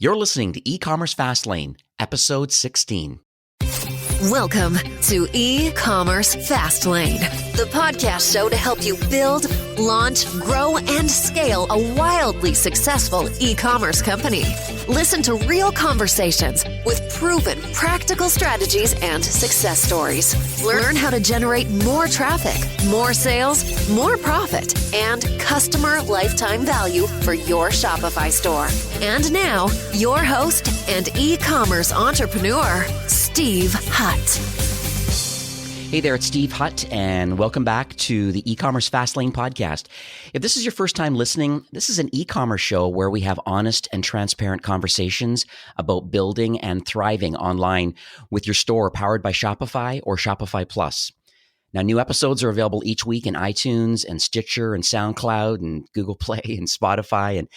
You're listening to E-Commerce Fastlane, episode 16. Welcome to E-Commerce Fastlane, the podcast show to help you build, launch, grow, and scale a wildly successful e-commerce company. Listen to real conversations with proven practical strategies and success stories. Learn how to generate more traffic, more sales, more profit, and customer lifetime value for your Shopify store. And now, your host and e-commerce entrepreneur, Steve Hutt. Hey there, it's Steve Hutt, and welcome back to the E-Commerce Fastlane podcast. If this is your first time listening, this is an e-commerce show where we have honest and transparent conversations about building and thriving online with your store powered by Shopify or Shopify Plus. Now, new episodes are available each week in iTunes and Stitcher and SoundCloud and Google Play and Spotify and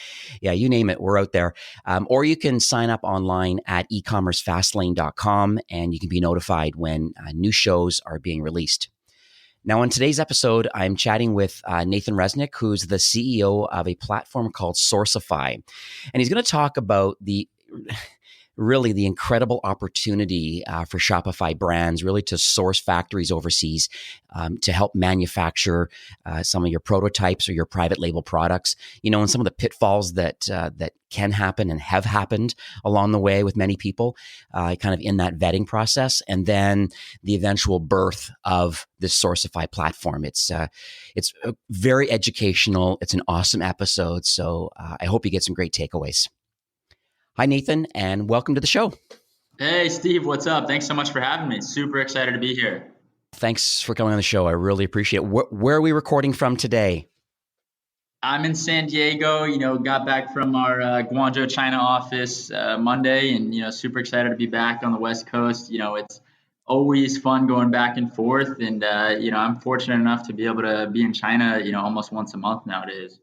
you name it, we're out there. Or you can sign up online at ecommercefastlane.com and you can be notified when new shows are being released. Now, on today's episode, I'm chatting with Nathan Resnick, who's the CEO of a platform called Sourcify. And he's going to talk about the incredible opportunity for Shopify brands really to source factories overseas to help manufacture some of your prototypes or your private label products, and some of the pitfalls that can happen and have happened along the way with many people kind of in that vetting process, and then the eventual birth of this Sourcify platform. It's very educational. It's an awesome episode. So I hope you get some great takeaways. Hi, Nathan, and welcome to the show. Hey, Steve, what's up? Thanks so much for having me. Super excited to be here. Thanks for coming on the show. I really appreciate it. Where are we recording from today? I'm in San Diego, got back from our Guangzhou, China office Monday, and, super excited to be back on the West Coast. It's always fun going back and forth, and, I'm fortunate enough to be able to be in China, almost once a month nowadays.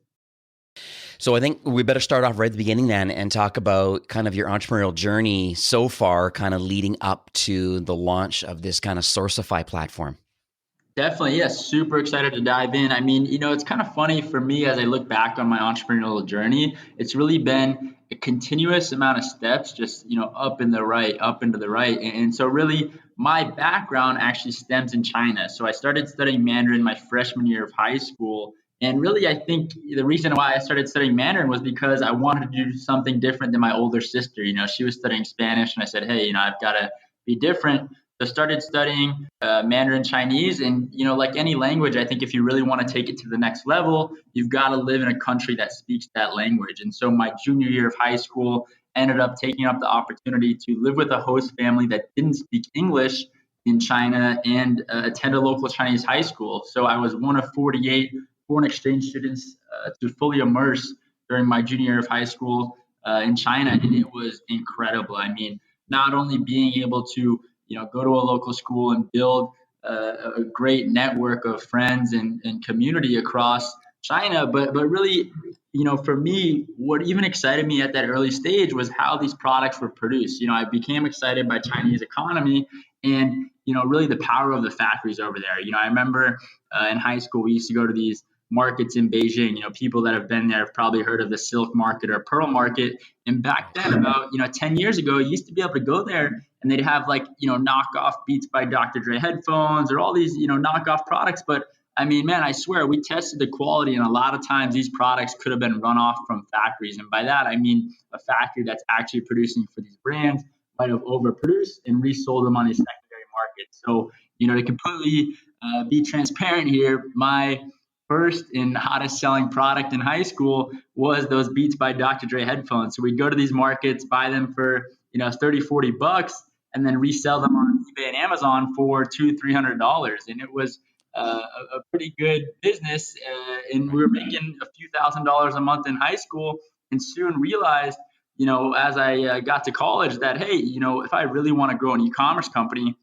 So I think we better start off right at the beginning then and talk about kind of your entrepreneurial journey so far, kind of leading up to the launch of this kind of Sourcify platform. Definitely, yes. Super excited to dive in. I mean, it's kind of funny for me as I look back on my entrepreneurial journey. It's really been a continuous amount of steps, just, up and to the right. And so really my background actually stems in China. So I started studying Mandarin my freshman year of high school. And really, I think the reason why I started studying Mandarin was because I wanted to do something different than my older sister. She was studying Spanish, and I said, hey, I've got to be different. So I started studying Mandarin Chinese. And, like any language, I think if you really want to take it to the next level, you've got to live in a country that speaks that language. And so my junior year of high school ended up taking up the opportunity to live with a host family that didn't speak English in China and attend a local Chinese high school. So I was one of 48 foreign exchange students to fully immerse during my junior year of high school in China. And it was incredible. I mean, not only being able to, go to a local school and build a great network of friends and community across China, but really, for me, what even excited me at that early stage was how these products were produced. I became excited by Chinese economy and, really the power of the factories over there. I remember in high school, we used to go to these markets in Beijing. People that have been there have probably heard of the Silk Market or Pearl Market. And back then, about 10 years ago, you used to be able to go there and they'd have knockoff Beats by Dr. Dre headphones or all these knockoff products. But I mean, man, I swear we tested the quality, and a lot of times these products could have been run off from factories. And by that, I mean a factory that's actually producing for these brands might have overproduced and resold them on these secondary markets. So to completely be transparent here, my first and hottest selling product in high school was those Beats by Dr. Dre headphones. So we'd go to these markets, buy them for, $30, $40, and then resell them on eBay and Amazon for $200-$300. And it was a pretty good business. And we were making a few $1,000s a month in high school, and soon realized, as I got to college that, hey, if I really want to grow an e-commerce company,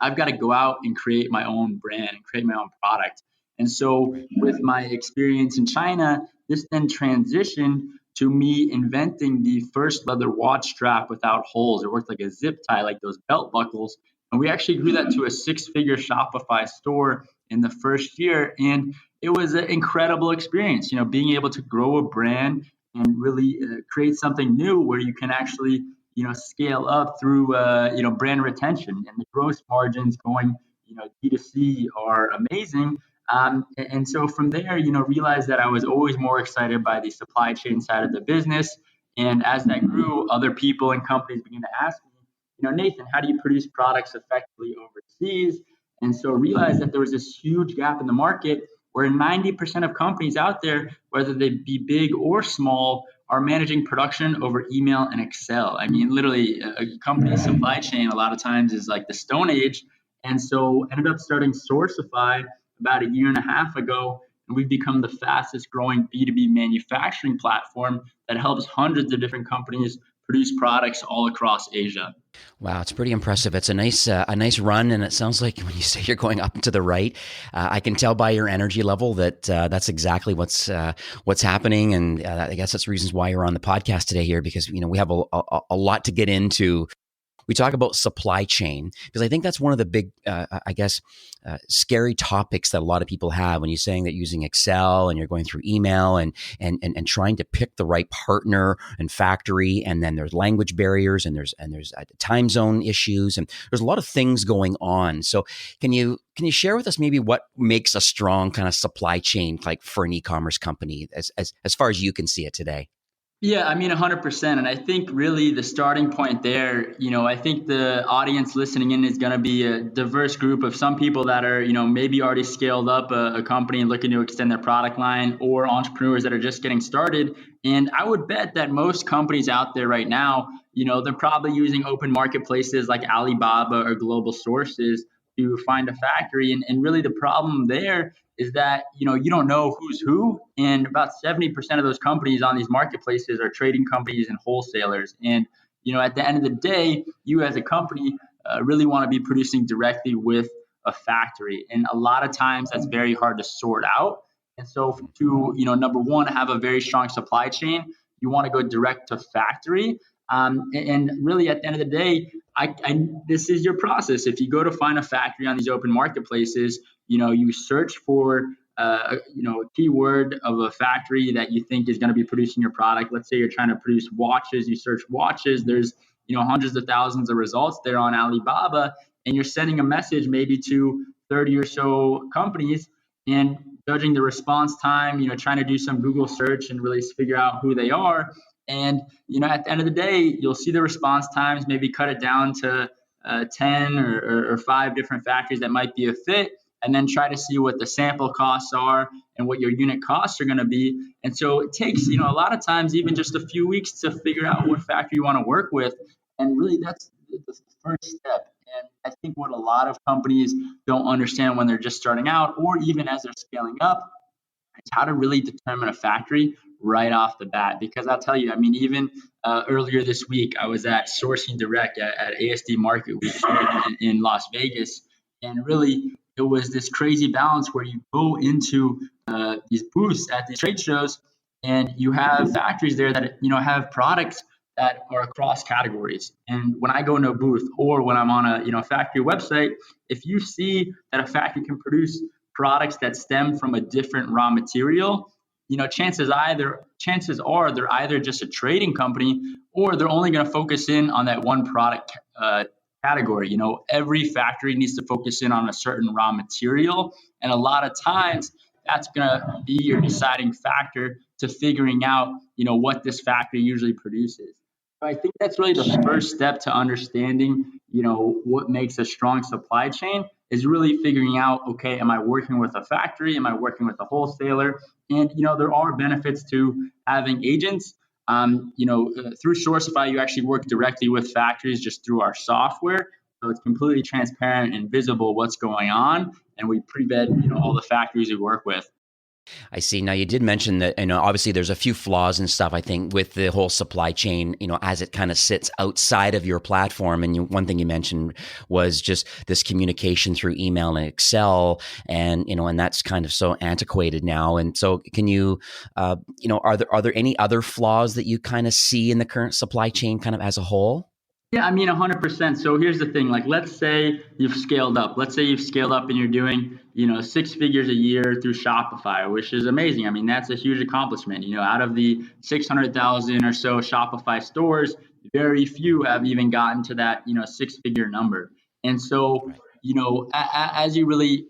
I've got to go out and create my own brand and create my own product. And so with my experience in China, this then transitioned to me inventing the first leather watch strap without holes. It worked like a zip tie, like those belt buckles. And we actually grew that to a 6-figure Shopify store in the first year. And it was an incredible experience, being able to grow a brand and really create something new where you can actually, scale up through, brand retention, and the gross margins going, D2C are amazing. And so from there, realized that I was always more excited by the supply chain side of the business. And as that grew, other people and companies began to ask me, Nathan, how do you produce products effectively overseas? And so realized that there was this huge gap in the market where 90% of companies out there, whether they be big or small, are managing production over email and Excel. I mean, literally, a company's supply chain a lot of times is like the Stone Age. And so ended up starting Sourcify about a year and a half ago. And we've become the fastest growing B2B manufacturing platform that helps hundreds of different companies produce products all across Asia. Wow, it's pretty impressive. It's a nice run, and it sounds like when you say you're going up and to the right, I can tell by your energy level that that's exactly what's happening, and I guess that's reasons why you're on the podcast today here, because we have a lot to get into. We talk about supply chain because I think that's one of the big, scary topics that a lot of people have when you're saying that using Excel and you're going through email and trying to pick the right partner and factory, and then there's language barriers and there's time zone issues, and there's a lot of things going on. So can you share with us maybe what makes a strong kind of supply chain like for an e-commerce company as far as you can see it today? Yeah, I mean, 100%. And I think really the starting point there, I think the audience listening in is going to be a diverse group of some people that are, maybe already scaled up a company and looking to extend their product line, or entrepreneurs that are just getting started. And I would bet that most companies out there right now, they're probably using open marketplaces like Alibaba or global sources to find a factory. And really the problem there is that, you don't know who's who. And about 70% of those companies on these marketplaces are trading companies and wholesalers. And, at the end of the day, you as a company really want to be producing directly with a factory. And a lot of times that's very hard to sort out. And so to, number one, have a very strong supply chain, you want to go direct to factory. And really at the end of the day, this is your process. If you go to find a factory on these open marketplaces, you search for a keyword of a factory that you think is going to be producing your product. Let's say you're trying to produce watches. You search watches. There's hundreds of thousands of results there on Alibaba, and you're sending a message maybe to 30 or so companies and judging the response time. Trying to do some Google search and really figure out who they are. And at the end of the day, you'll see the response times. Maybe cut it down to 10 or 5 different factories that might be a fit, and then try to see what the sample costs are and what your unit costs are going to be. And so it takes, a lot of times even just a few weeks to figure out what factory you want to work with. And really that's the first step. And I think what a lot of companies don't understand when they're just starting out, or even as they're scaling up, is how to really determine a factory right off the bat. Because I'll tell you, I mean, even earlier this week, I was at Sourcing Direct at ASD Market Week in Las Vegas. And really, it was this crazy balance where you go into these booths at these trade shows, and you have factories there that have products that are across categories. And when I go into a booth, or when I'm on a factory website, if you see that a factory can produce products that stem from a different raw material, chances are they're either just a trading company, or they're only going to focus in on that one product category. Every factory needs to focus in on a certain raw material. And a lot of times that's going to be your deciding factor to figuring out, what this factory usually produces. So I think that's really the first step to understanding, what makes a strong supply chain, is really figuring out, okay, am I working with a factory? Am I working with a wholesaler? And, there are benefits to having agents. Through Sourcify, you actually work directly with factories just through our software. So it's completely transparent and visible what's going on. And we pre-vet, all the factories we work with. I see. Now, you did mention that, obviously there's a few flaws and stuff, I think, with the whole supply chain, as it kind of sits outside of your platform. And one thing you mentioned was just this communication through email and Excel, and, and that's kind of so antiquated now. And so can you, are there any other flaws that you kind of see in the current supply chain kind of as a whole? Yeah, I mean, 100%. So here's the thing, like, let's say you've scaled up. Let's say you've scaled up and you're doing, six figures a year through Shopify, which is amazing. I mean, that's a huge accomplishment. Out of the 600,000 or so Shopify stores, very few have even gotten to that, six-figure number. And so, Right. as you really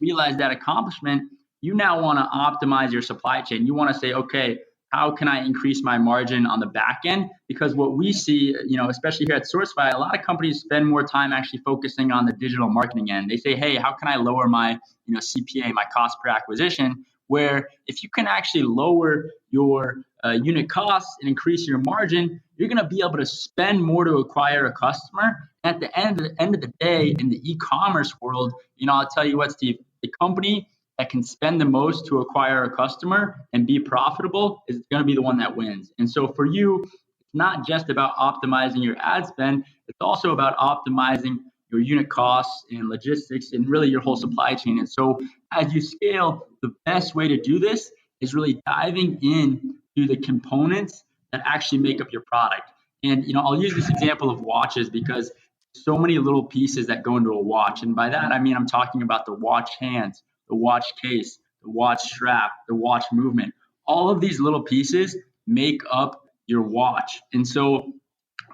realize that accomplishment, you now want to optimize your supply chain. You want to say, okay, how can I increase my margin on the back end? Because what we see, especially here at Sourcify, a lot of companies spend more time actually focusing on the digital marketing end. They say, hey, how can I lower my, CPA, my cost per acquisition? Where if you can actually lower your unit costs and increase your margin, you're going to be able to spend more to acquire a customer. At the end of the day, in the e-commerce world, I'll tell you what, Steve, the company that can spend the most to acquire a customer and be profitable is going to be the one that wins. And so for you, it's not just about optimizing your ad spend, it's also about optimizing your unit costs and logistics and really your whole supply chain. And so as you scale, the best way to do this is really diving in to the components that actually make up your product. And I'll use this example of watches because so many little pieces that go into a watch. And by that, I mean, I'm talking about the watch hands, the watch case, the watch strap, the watch movement. All of these little pieces make up your watch. And so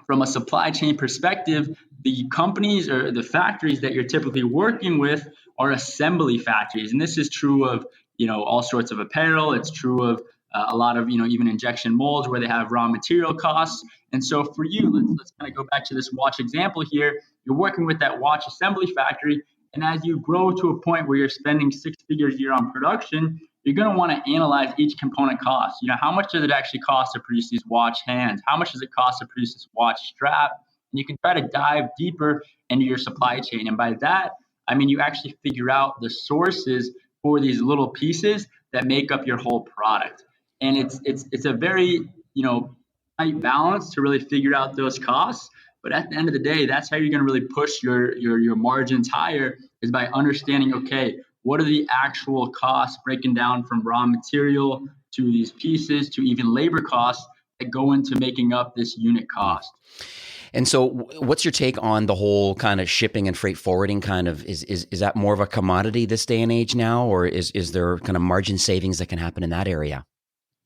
from a supply chain perspective, the companies or the factories that you're typically working with are assembly factories. And this is true of, all sorts of apparel. It's true of a lot of, even injection molds where they have raw material costs. And so for you, let's kind of go back to this watch example here. You're working with that watch assembly factory. And as you grow to a point where you're spending six figures a year on production, you're going to want to analyze each component cost. How much does it actually cost to produce these watch hands? How much does it cost to produce this watch strap? And you can try to dive deeper into your supply chain. And by that, I mean, you actually figure out the sources for these little pieces that make up your whole product. And it's a very, tight balance to really figure out those costs. But at the end of the day, that's how you're going to really push your margins higher, is by understanding, okay, what are the actual costs breaking down from raw material to these pieces to even labor costs that go into making up this unit cost. And so what's your take on the whole kind of shipping and freight forwarding kind of, is that more of a commodity this day and age now, or is there kind of margin savings that can happen in that area?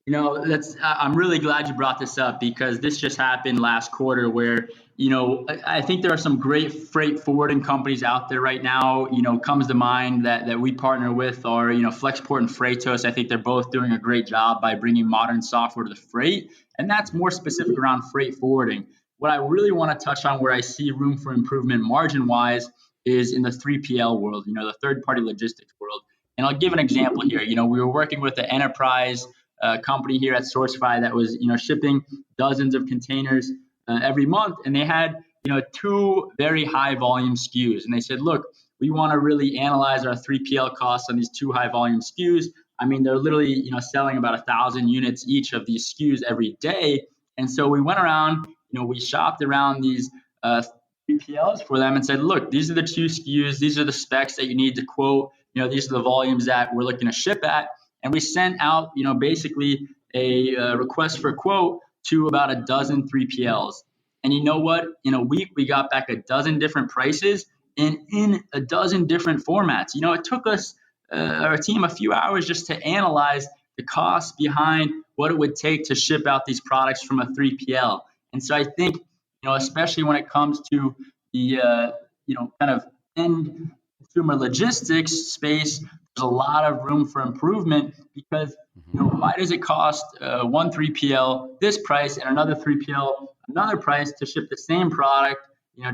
I'm really glad you brought this up because this just happened last quarter where, I think there are some great freight forwarding companies out there right now. Comes to mind that we partner with are, Flexport and Freightos. I think they're both doing a great job by bringing modern software to the freight. And that's more specific around freight forwarding. What I really want to touch on where I see room for improvement margin wise is in the 3PL world, the third party logistics world. And I'll give an example here. We were working with the enterprise company here at Sourcify that was, shipping dozens of containers every month, and they had, two very high volume SKUs. And they said, look, we want to really analyze our 3PL costs on these two high volume SKUs. I mean, they're literally, selling about 1,000 units each of these SKUs every day. And so we went around, we shopped around these 3PLs for them and said, look, these are the two SKUs, these are the specs that you need to quote, these are the volumes that we're looking to ship at. And we sent out, basically a request for quote to about a dozen 3PLs. And you know what? In a week, we got back a dozen different prices and in a dozen different formats. It took us, our team, a few hours just to analyze the costs behind what it would take to ship out these products from a 3PL. And so I think, especially when it comes to the, kind of end consumer logistics space, there's a lot of room for improvement because, why does it cost one 3PL this price and another 3PL another price to ship the same product,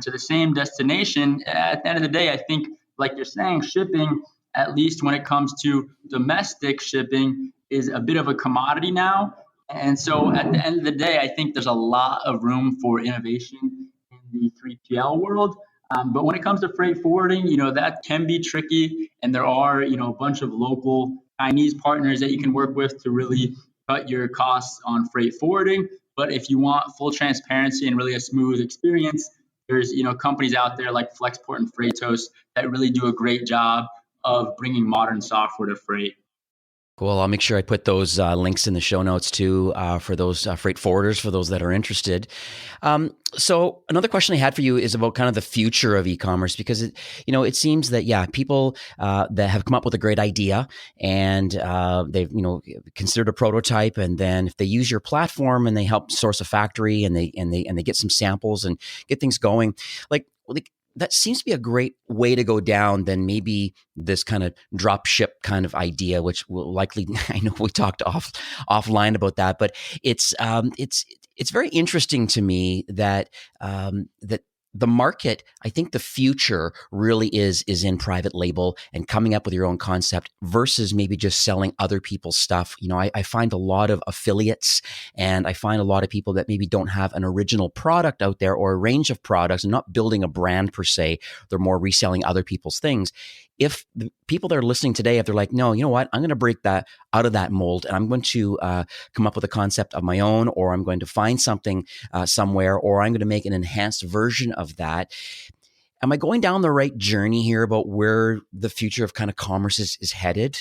to the same destination? At the end of the day, I think, like you're saying, shipping, at least when it comes to domestic shipping, is a bit of a commodity now. And so at the end of the day, I think there's a lot of room for innovation in the 3PL world. But when it comes to freight forwarding, that can be tricky. And there are, a bunch of local Chinese partners that you can work with to really cut your costs on freight forwarding. But if you want full transparency and really a smooth experience, there's, companies out there like Flexport and Freightos that really do a great job of bringing modern software to freight. Cool. I'll make sure I put those links in the show notes too for those freight forwarders, for those that are interested. So another question I had for you is about kind of the future of e-commerce, because it seems that people that have come up with a great idea and they've considered a prototype, and then if they use your platform and they help source a factory and they get some samples and get things going, like that seems to be a great way to go down than maybe this kind of drop ship kind of idea, which will likely, I know we talked offline about that, but it's very interesting to me that the market, I think the future really is in private label and coming up with your own concept versus maybe just selling other people's stuff. I find a lot of affiliates, and I find a lot of people that maybe don't have an original product out there or a range of products and not building a brand per se. They're more reselling other people's things. If the people that are listening today, if they're like, no, you know what, I'm going to break that out of that mold and I'm going to come up with a concept of my own, or I'm going to find something somewhere, or I'm going to make an enhanced version of that. Am I going down the right journey here about where the future of kind of commerce is headed?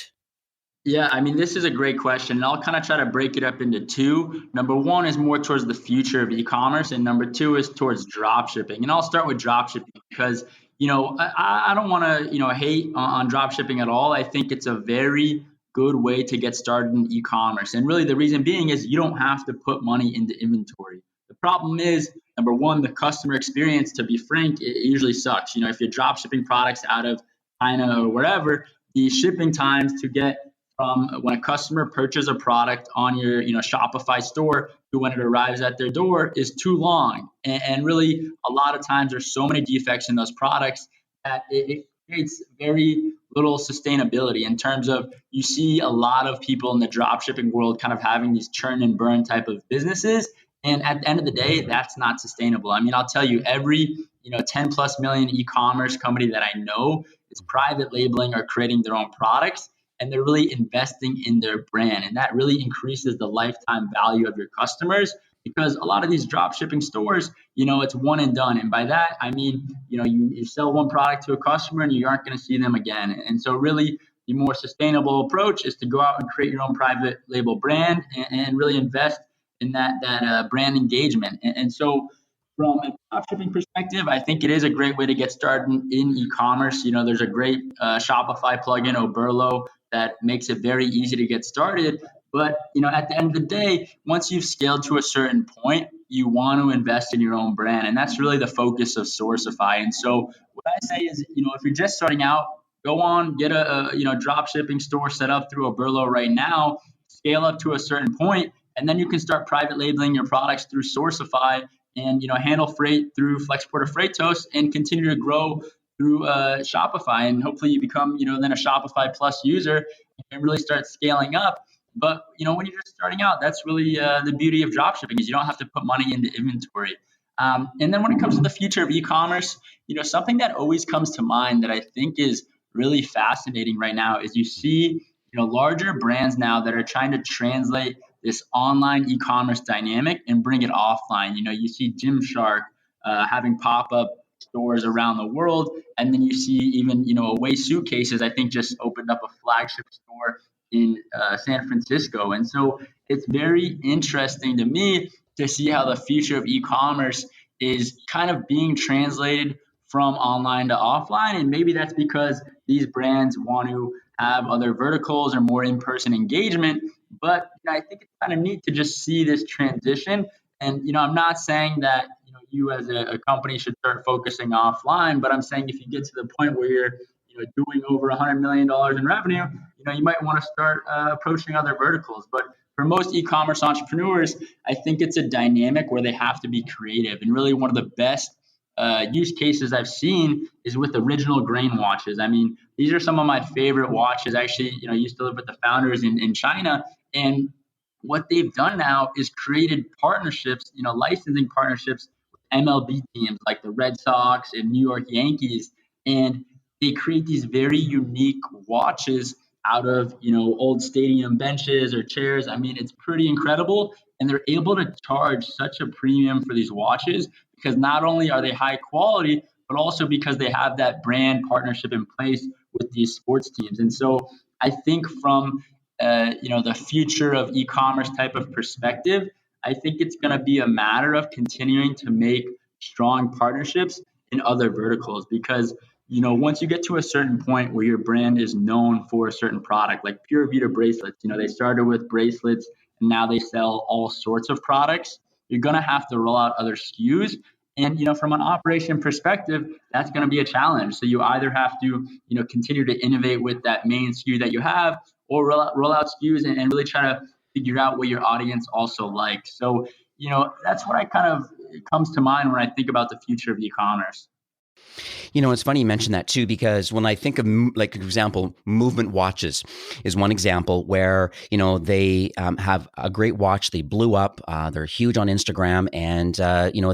Yeah, I mean, this is a great question, and I'll kind of try to break it up into two. Number one is more towards the future of e-commerce, and number two is towards drop shipping. And I'll start with drop shipping because, I don't want to, hate on drop shipping at all. I think it's a very good way to get started in e-commerce. And really the reason being is you don't have to put money into inventory. The problem is, number one, the customer experience, to be frank, it usually sucks. If you're drop shipping products out of China or wherever, the shipping times to get from when a customer purchases a product on your Shopify store to when it arrives at their door is too long. And really, a lot of times there's so many defects in those products that it creates very little sustainability in terms of, you see a lot of people in the drop shipping world kind of having these churn and burn type of businesses. And at the end of the day, that's not sustainable. I mean, I'll tell you, every 10 plus million e-commerce company that I know is private labeling or creating their own products, and they're really investing in their brand. And that really increases the lifetime value of your customers, because a lot of these drop shipping stores, it's one and done. And by that, I mean, you sell one product to a customer and you aren't going to see them again. And so really the more sustainable approach is to go out and create your own private label brand and really invest in that brand engagement. And so from a dropshipping perspective, I think it is a great way to get started in e-commerce. There's a great Shopify plugin, Oberlo, that makes it very easy to get started. But at the end of the day, once you've scaled to a certain point, you want to invest in your own brand, and that's really the focus of Sourcify. And so what I say is, if you're just starting out, go on, get a drop shipping store set up through Oberlo right now, scale up to a certain point, and then you can start private labeling your products through Sourcify and handle freight through Flexport or Freightos and continue to grow through Shopify. And hopefully you become then a Shopify Plus user and really start scaling up. But when you're just starting out, that's really the beauty of dropshipping, is you don't have to put money into inventory. And then when it comes to the future of e-commerce, something that always comes to mind that I think is really fascinating right now is you see larger brands now that are trying to translate this online e-commerce dynamic and bring it offline. You see Gymshark having pop-up stores around the world, and then you see even Away Suitcases, I think, just opened up a flagship store in San Francisco. And so it's very interesting to me to see how the future of e-commerce is kind of being translated from online to offline. And maybe that's because these brands want to have other verticals or more in-person engagement. But I think it's kind of neat to just see this transition. And I'm not saying that you as a company should start focusing offline, but I'm saying if you get to the point where you're doing over $100 million in revenue, you might want to start approaching other verticals. But for most e-commerce entrepreneurs, I think it's a dynamic where they have to be creative. And really one of the best use cases I've seen is with original grain watches. I mean, these are some of my favorite watches. Actually, I used to live with the founders in China, and what they've done now is created partnerships, licensing partnerships with MLB teams like the Red Sox and New York Yankees. And they create these very unique watches out of, old stadium benches or chairs. I mean, it's pretty incredible. And they're able to charge such a premium for these watches because not only are they high quality, but also because they have that brand partnership in place with these sports teams. And so I think from the future of e-commerce type of perspective, I think it's going to be a matter of continuing to make strong partnerships in other verticals because once you get to a certain point where your brand is known for a certain product, like Pure Vita bracelets, they started with bracelets and now they sell all sorts of products. You're going to have to roll out other SKUs. And, from an operation perspective, that's going to be a challenge. So you either have to, continue to innovate with that main SKU that you have or roll out SKUs and really try to figure out what your audience also likes. So, that's what it comes to mind when I think about the future of e-commerce. It's funny you mentioned that too, because when I think of, like, for example, Movement watches is one example where, they have a great watch. They blew up. They're huge on Instagram and,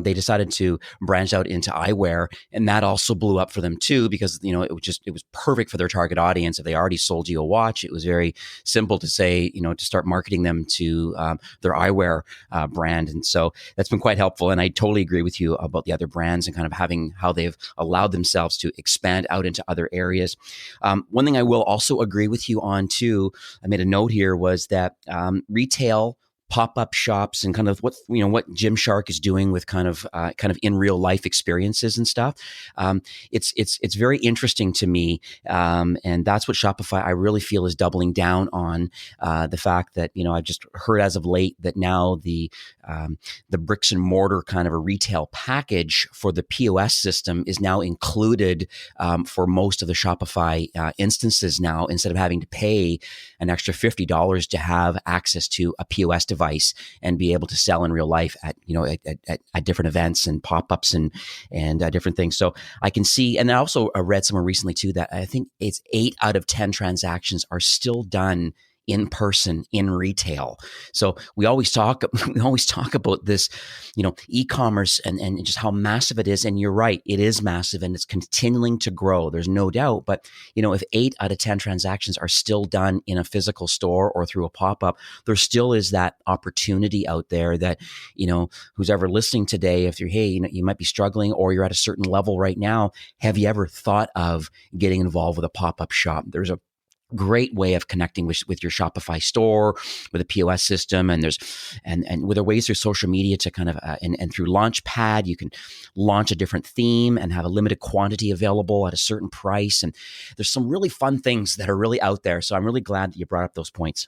they decided to branch out into eyewear, and that also blew up for them too, because, it was perfect for their target audience. If they already sold you a watch, it was very simple to say, to start marketing them to their eyewear brand. And so that's been quite helpful. And I totally agree with you about the other brands and kind of having how they've allowed themselves to expand out into other areas. One thing I will also agree with you on too, I made a note here, was that retail pop-up shops and kind of what Gymshark is doing with kind of in real life experiences and stuff. It's very interesting to me, and that's what Shopify I really feel is doubling down on. The fact that I've just heard as of late that now the bricks and mortar kind of a retail package for the POS system is now included for most of the Shopify instances now, instead of having to pay an extra $50 to have access to a POS device and be able to sell in real life at different events and pop-ups and different things. So I can see, and I also read somewhere recently too that I think it's 8 out of 10 transactions are still done in person in retail. So we always talk about this, e-commerce and just how massive it is. And you're right, it is massive and it's continuing to grow. There's no doubt. But, if 8 out of 10 transactions are still done in a physical store or through a pop-up, there still is that opportunity out there that, who's ever listening today, if you're, you might be struggling or you're at a certain level right now, have you ever thought of getting involved with a pop-up shop? There's a great way of connecting with your Shopify store, with a POS system, and there's with the ways through social media to kind of and through Launchpad, you can launch a different theme and have a limited quantity available at a certain price. And there's some really fun things that are really out there. So I'm really glad that you brought up those points.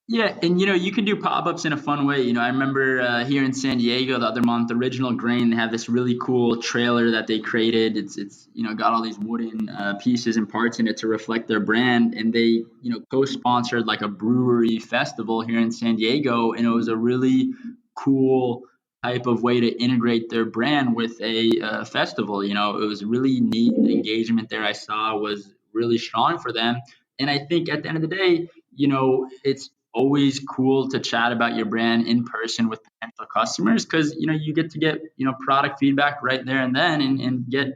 Yeah, and you can do pop-ups in a fun way. I remember here in San Diego the other month, Original Grain, they have this really cool trailer that they created. It's got all these wooden pieces and parts in it to reflect their brand, and they co-sponsored like a brewery festival here in San Diego, and it was a really cool type of way to integrate their brand with a festival. It was really neat. The engagement there I saw was really strong for them, and I think at the end of the day, it's always cool to chat about your brand in person with potential customers because you get to get product feedback right there and then and get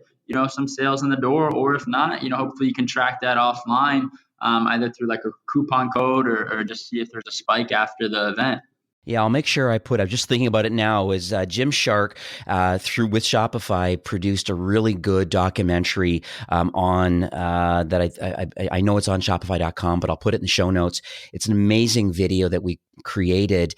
some sales in the door, or if not, hopefully you can track that offline, either through like a coupon code or just see if there's a spike after the event. Yeah, I'll make sure I'm just thinking about it now, is Gymshark with Shopify produced a really good documentary on that I know it's on Shopify.com, but I'll put it in the show notes. It's an amazing video that we created,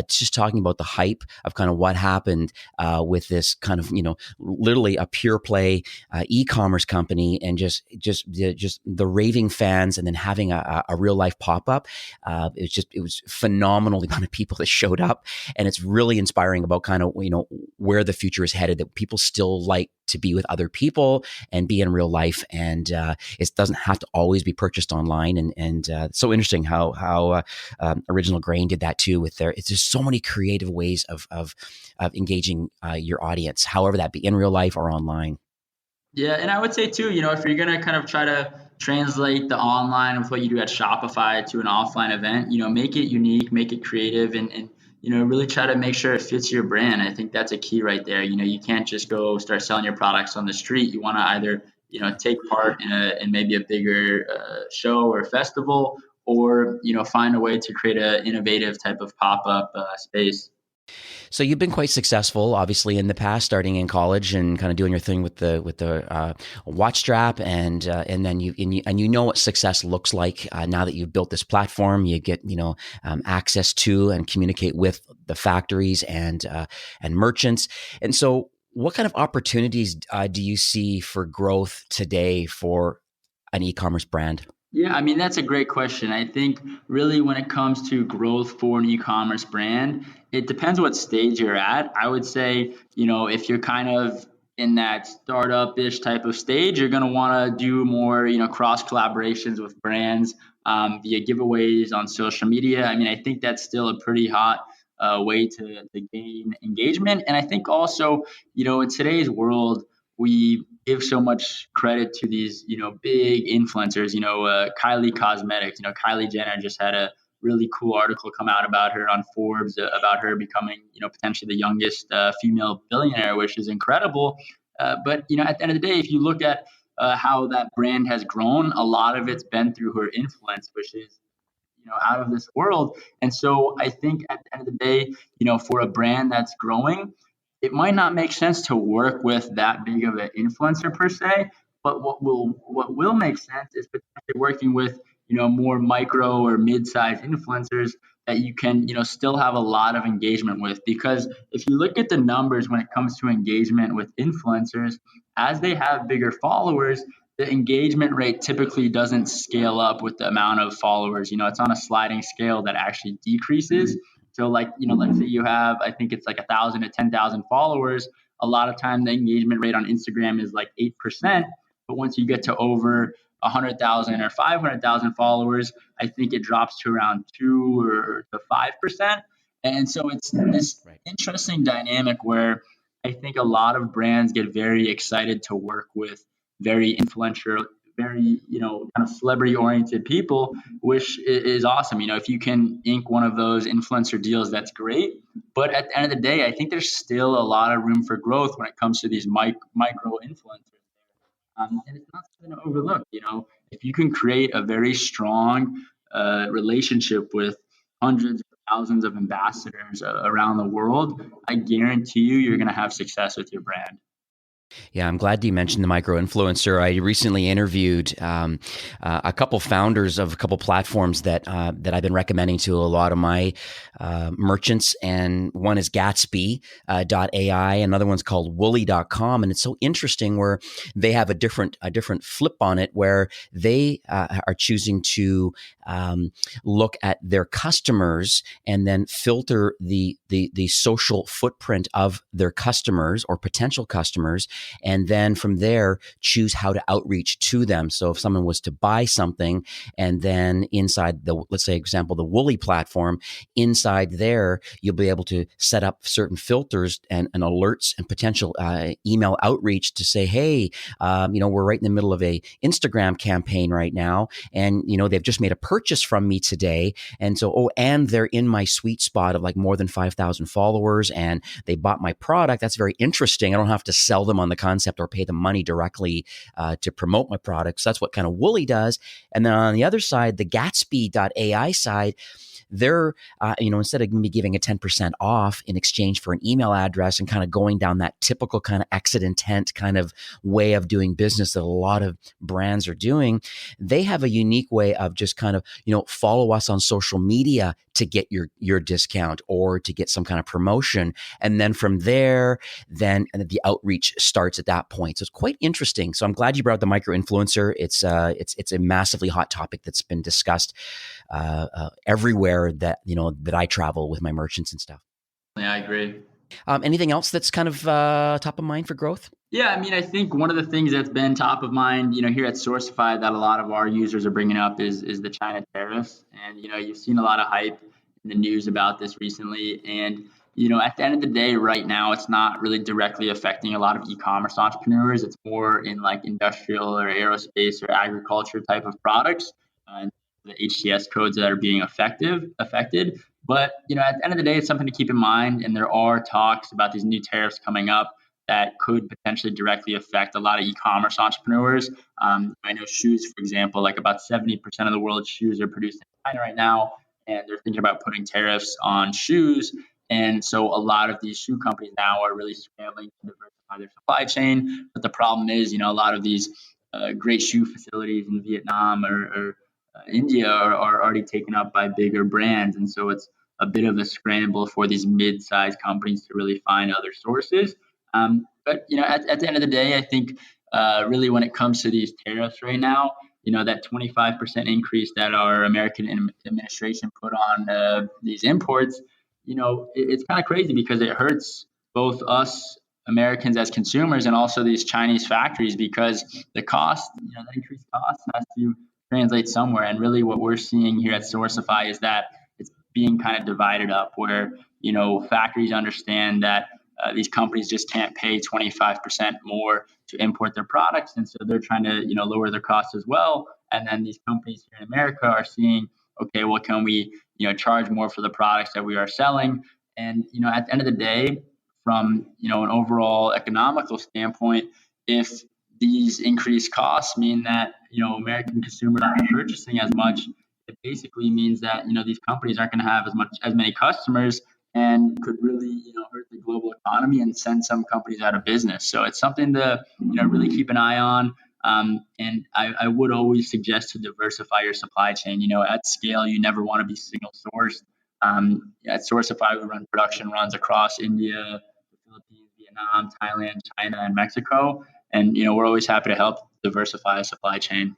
just talking about the hype of kind of what happened with this kind of literally a pure play e-commerce company, and just the raving fans, and then having a real life pop up. It was phenomenal, the amount of people that showed up, and it's really inspiring about kind of where the future is headed, that people still like to be with other people and be in real life, and it doesn't have to always be purchased online. And it's so interesting how Original Grain did that too with it's just so many creative ways of engaging your audience, however that be in real life or online. Yeah, and I would say too, if you're gonna kind of try to translate the online of what you do at Shopify to an offline event, make it unique, make it creative, and really try to make sure it fits your brand. I think that's a key right there. You can't just go start selling your products on the street. You want to either take part in maybe a bigger show or festival, or find a way to create an innovative type of pop-up space. So you've been quite successful, obviously, in the past, starting in college and kind of doing your thing with the watch strap, and then you know what success looks like now that you've built this platform. You get access to and communicate with the factories and merchants, and so what kind of opportunities do you see for growth today for an e-commerce brand? Yeah, I mean, that's a great question. I think really when it comes to growth for an e-commerce brand, it depends what stage you're at. I would say, if you're kind of in that startup-ish type of stage, you're going to want to do more, cross collaborations with brands via giveaways on social media. I mean, I think that's still a pretty hot way to gain engagement. And I think also, in today's world, we give so much credit to these, big influencers, Kylie Cosmetics, Kylie Jenner just had a really cool article come out about her on Forbes about her becoming, potentially the youngest female billionaire, which is incredible. But, at the end of the day, if you look at how that brand has grown, a lot of it's been through her influence, which is out of this world. And so I think at the end of the day, for a brand that's growing, it might not make sense to work with that big of an influencer per se, but what will make sense is potentially working with more micro or mid-sized influencers that you can still have a lot of engagement with. Because if you look at the numbers when it comes to engagement with influencers, as they have bigger followers, the engagement rate typically doesn't scale up with the amount of followers. It's on a sliding scale that actually decreases. So like, let's say you have, I think it's like 1,000 to 10,000 followers. A lot of time the engagement rate on Instagram is like 8%. But once you get to over 100,000 or 500,000 followers, I think it drops to around 2 or to 5%. And so it's this interesting dynamic where I think a lot of brands get very excited to work with very influential, very, kind of celebrity oriented people, which is awesome. If you can ink one of those influencer deals, that's great. But at the end of the day, I think there's still a lot of room for growth when it comes to these micro influencers. And it's not something to overlook. If you can create a very strong relationship with hundreds of thousands of ambassadors around the world, I guarantee you're going to have success with your brand. Yeah, I'm glad you mentioned the micro influencer. I recently interviewed a couple founders of a couple platforms that I've been recommending to a lot of my merchants, and one is Gatsby.ai, another one's called Woolly.com, and it's so interesting where they have a different flip on it, where they are choosing to look at their customers and then filter the social footprint of their customers or potential customers, and then from there choose how to outreach to them. So if someone was to buy something, and then inside the, let's say example, the Woolly platform, inside there you'll be able to set up certain filters and alerts and potential email outreach to say, hey, we're right in the middle of a Instagram campaign right now, and they've just made a purchase from me today, and so and they're in my sweet spot of like more than 5,000 followers, and they bought my product. That's very interesting. I don't have to sell them on the concept or pay them money directly to promote my product. So that's what kind of Woolly does. And then on the other side, the Gatsby.ai side, they're, instead of me giving a 10% off in exchange for an email address and kind of going down that typical kind of exit intent kind of way of doing business that a lot of brands are doing, they have a unique way of just kind of, follow us on social media to get your discount or to get some kind of promotion. And then from there, then the outreach starts at that point. So it's quite interesting. So I'm glad you brought up the micro influencer. It's a massively hot topic that's been discussed everywhere that I travel with my merchants and stuff. Yeah, I agree. Anything else that's kind of top of mind for growth? Yeah, I mean, I think one of the things that's been top of mind, here at Sourcify that a lot of our users are bringing up is the China tariffs. And, you've seen a lot of hype in the news about this recently. And, at the end of the day, right now, it's not really directly affecting a lot of e-commerce entrepreneurs. It's more in like industrial or aerospace or agriculture type of products. And the HTS codes that are being affected. But, at the end of the day, it's something to keep in mind. And there are talks about these new tariffs coming up that could potentially directly affect a lot of e-commerce entrepreneurs. I know shoes, for example, like about 70% of the world's shoes are produced in China right now, and they're thinking about putting tariffs on shoes. And so a lot of these shoe companies now are really scrambling to diversify their supply chain. But the problem is, a lot of these great shoe facilities in Vietnam or India are already taken up by bigger brands. And so it's a bit of a scramble for these mid-sized companies to really find other sources. But at the end of the day, I think really when it comes to these tariffs right now, that 25% increase that our American administration put on these imports, it's kind of crazy because it hurts both us Americans as consumers and also these Chinese factories, because the cost, the increased cost has to translate somewhere. And really what we're seeing here at Sourcify is that it's being kind of divided up where, factories understand that these companies just can't pay 25% more to import their products. And so they're trying to, lower their costs as well. And then these companies here in America are seeing, okay, well, can we, charge more for the products that we are selling? And, at the end of the day, from, an overall economical standpoint, if these increased costs mean that, American consumers aren't purchasing as much, it basically means that, these companies aren't going to have as many customers, and could really, hurt the global economy and send some companies out of business. So it's something to, really keep an eye on. And I would always suggest to diversify your supply chain. At scale, you never want to be single sourced. At Sourcify, we run production runs across India, the Philippines, Vietnam, Thailand, China, and Mexico. And, we're always happy to help diversify a supply chain.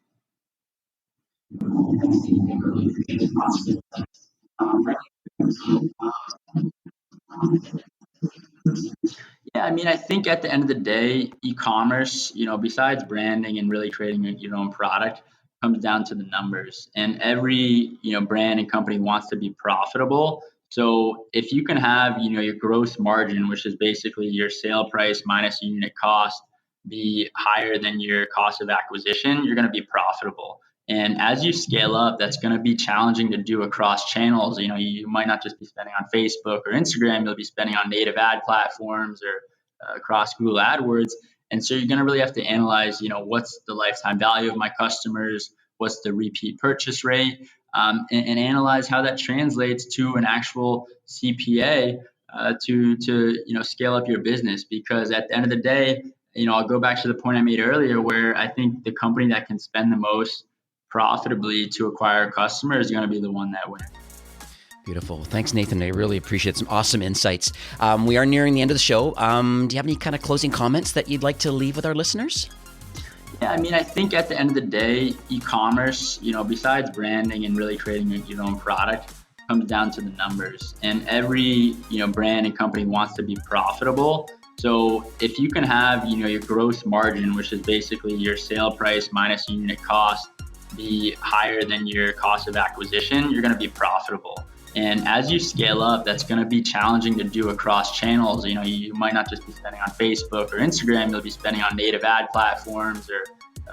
Yeah, I think at the end of the day, e-commerce, besides branding and really creating your own product, comes down to the numbers. And every, brand and company wants to be profitable. So if you can have, your gross margin, which is basically your sale price minus unit cost, be higher than your cost of acquisition, you're going to be profitable. And as you scale up, that's going to be challenging to do across channels. You might not just be spending on Facebook or Instagram, you'll be spending on native ad platforms or across Google AdWords. And so you're going to really have to analyze, what's the lifetime value of my customers, what's the repeat purchase rate, and analyze how that translates to an actual CPA to scale up your business. Because at the end of the day, I'll go back to the point I made earlier, where I think the company that can spend the most profitably to acquire customers is going to be the one that wins. Beautiful. Thanks, Nathan. I really appreciate some awesome insights. We are nearing the end of the show. Do you have any kind of closing comments that you'd like to leave with our listeners? Yeah, I think at the end of the day, e-commerce, besides branding and really creating your own product, comes down to the numbers. And every, brand and company wants to be profitable. So if you can have, your gross margin, which is basically your sale price minus unit cost, be higher than your cost of acquisition, you're going to be profitable. And as you scale up, that's going to be challenging to do across channels. You might not just be spending on Facebook or Instagram, you'll be spending on native ad platforms or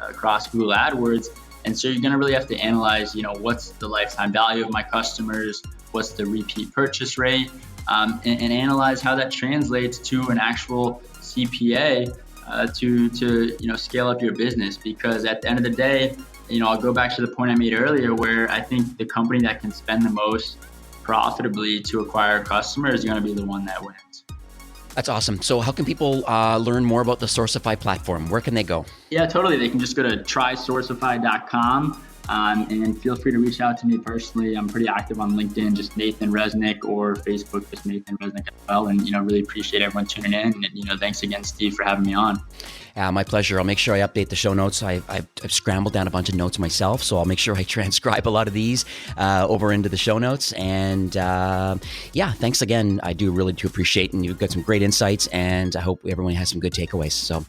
across Google AdWords. And so you're going to really have to analyze, what's the lifetime value of my customers, what's the repeat purchase rate, and analyze how that translates to an actual CPA to scale up your business. Because at the end of the day, I'll go back to the point I made earlier, where I think the company that can spend the most profitably to acquire customers is going to be the one that wins. That's awesome. So how can people learn more about the Sourcify platform? Where can they go? Yeah, totally. They can just go to trysourcify.com and feel free to reach out to me personally. I'm pretty active on LinkedIn, just Nathan Resnick, or Facebook, just Nathan Resnick as well. And, really appreciate everyone tuning in. And, thanks again, Steve, for having me on. My pleasure. I'll make sure I update the show notes. I've scrambled down a bunch of notes myself, so I'll make sure I transcribe a lot of these over into the show notes. And thanks again. I really do appreciate, and you've got some great insights, and I hope everyone has some good takeaways. So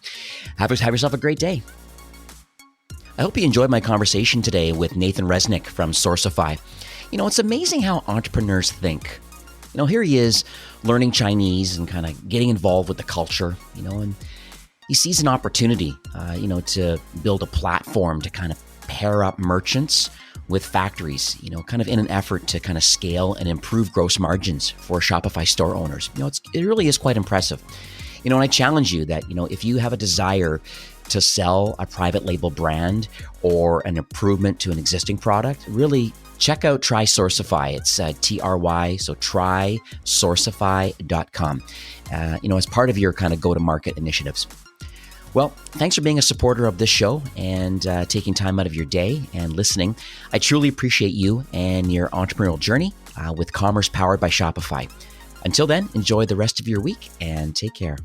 have yourself a great day. I hope you enjoyed my conversation today with Nathan Resnick from Sourcify. It's amazing how entrepreneurs think. Here he is learning Chinese and kind of getting involved with the culture, and he sees an opportunity, to build a platform to kind of pair up merchants with factories, kind of in an effort to kind of scale and improve gross margins for Shopify store owners. It really is quite impressive. And I challenge you that, if you have a desire to sell a private label brand or an improvement to an existing product, really check out Try Sourcify. It's TRY, so trysourcify.com, as part of your kind of go-to-market initiatives. Well, thanks for being a supporter of this show and taking time out of your day and listening. I truly appreciate you and your entrepreneurial journey with commerce powered by Shopify. Until then, enjoy the rest of your week and take care.